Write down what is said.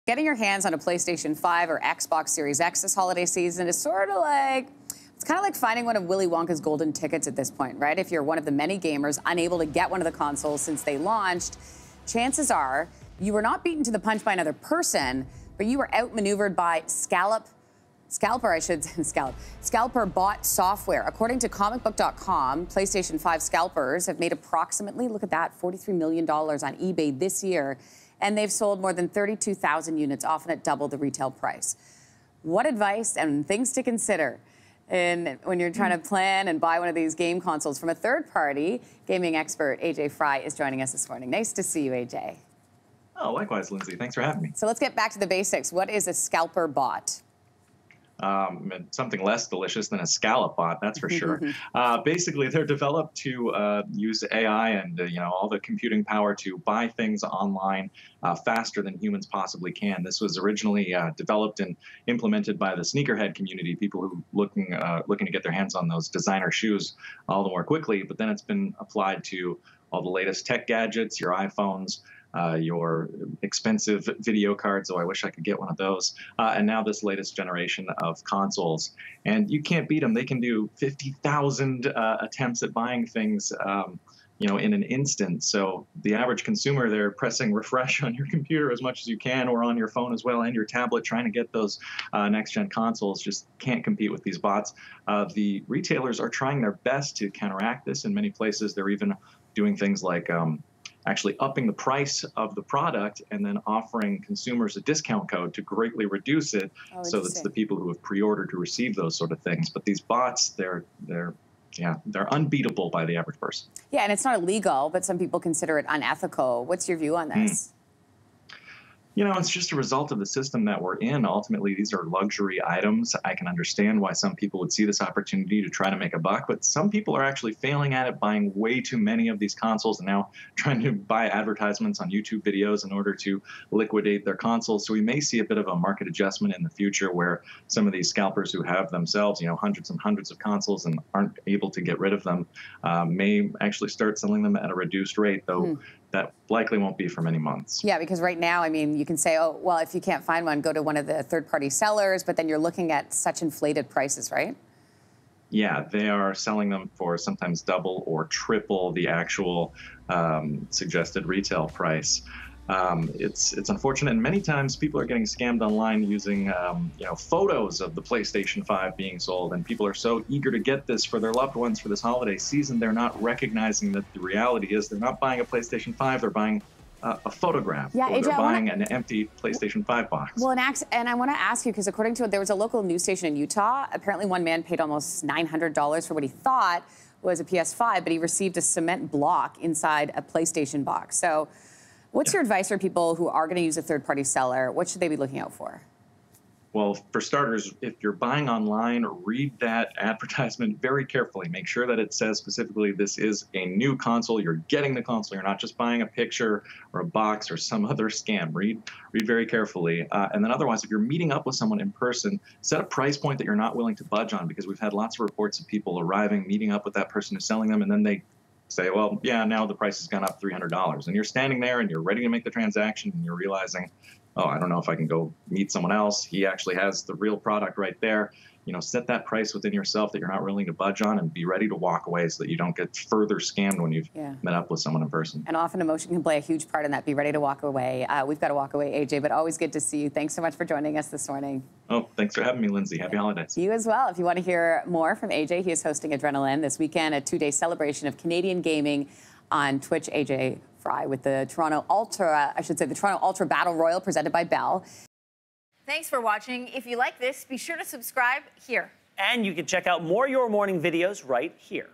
Getting your hands on a PlayStation 5 or Xbox Series X this holiday season is sort of like, it's kind of like finding one of Willy Wonka's golden tickets at this point, right? If you're one of the many gamers unable to get one of the consoles since they launched, chances are you were not beaten to the punch by another person, but you were outmaneuvered by Scalper bot software. According to comicbook.com, PlayStation 5 scalpers have made approximately, look at that, $43 million on eBay this year, and they've sold more than 32,000 units, often at double the retail price. What advice and things to consider when you're trying to plan and buy one of these game consoles from a third-party gaming expert? Ajay Fry is joining us this morning. Nice to see you, Ajay. Oh, likewise, Lindsey. Thanks for having me. So let's get back to the basics. What is a scalper bot? Something less delicious than a scallop bot, that's for sure. Basically, they're developed to use AI and all the computing power to buy things online faster than humans possibly can. This was originally developed and implemented by the sneakerhead community, people who looking to get their hands on those designer shoes all the more quickly. But then it's been applied to all the latest tech gadgets, your iPhones, your expensive video cards. Oh, I wish I could get one of those. And now this latest generation of consoles. And you can't beat them. They can do 50,000 attempts at buying things, in an instant. So the average consumer, they're pressing refresh on your computer as much as you can, or on your phone as well, and your tablet, trying to get those next-gen consoles. Just can't compete with these bots. The retailers are trying their best to counteract this. In many places, they're even doing things like actually upping the price of the product and then offering consumers a discount code to greatly reduce it, so that's the people who have pre-ordered to receive those sort of things. But these bots, they're unbeatable by the average person. Yeah, and it's not illegal, but some people consider it unethical. What's your view on this? It's just a result of the system that we're in. Ultimately, these are luxury items. I can understand why some people would see this opportunity to try to make a buck, but some people are actually failing at it, buying way too many of these consoles and now trying to buy advertisements on YouTube videos in order to liquidate their consoles. So we may see a bit of a market adjustment in the future where some of these scalpers who have themselves, hundreds and hundreds of consoles and aren't able to get rid of them, may actually start selling them at a reduced rate, though that likely won't be for many months. Yeah, because right now, I mean, you can say, oh, well, if you can't find one, go to one of the third-party sellers, but then you're looking at such inflated prices, right? Yeah, they are selling them for sometimes double or triple the actual suggested retail price. It's unfortunate, and many times people are getting scammed online using photos of the PlayStation 5 being sold, and people are so eager to get this for their loved ones for this holiday season, they're not recognizing that the reality is they're not buying a PlayStation 5, they're buying a photograph, or they're buying an empty PlayStation 5 box. Well, and I want to ask you, because according to there was a local news station in Utah, apparently one man paid almost $900 for what he thought was a PS5, but he received a cement block inside a PlayStation box. So what's your advice for people who are going to use a third-party seller? What should they be looking out for? Well, for starters, if you're buying online, read that advertisement very carefully. Make sure that it says specifically this is a new console. You're getting the console. You're not just buying a picture or a box or some other scam. Read very carefully. And then otherwise, if you're meeting up with someone in person, set a price point that you're not willing to budge on, because we've had lots of reports of people arriving, meeting up with that person who's selling them, and then they say, well, yeah, now the price has gone up $300. And you're standing there and you're ready to make the transaction and you're realizing, oh, I don't know if I can go meet someone else. He actually has the real product right there. Set that price within yourself that you're not willing to budge on, and be ready to walk away so that you don't get further scammed when you've met up with someone in person. And often emotion can play a huge part in that. Be ready to walk away. We've got to walk away, Ajay, but always good to see you. Thanks so much for joining us this morning. Oh, thanks for having me, Lindsey. Happy holidays. You as well. If you want to hear more from Ajay, he is hosting Adrenaline this weekend, a 2-day celebration of Canadian gaming on Twitch. Ajay Fry with the Toronto Ultra Battle Royal presented by Bell. Thanks for watching. If you like this, be sure to subscribe here. And you can check out more Your Morning videos right here.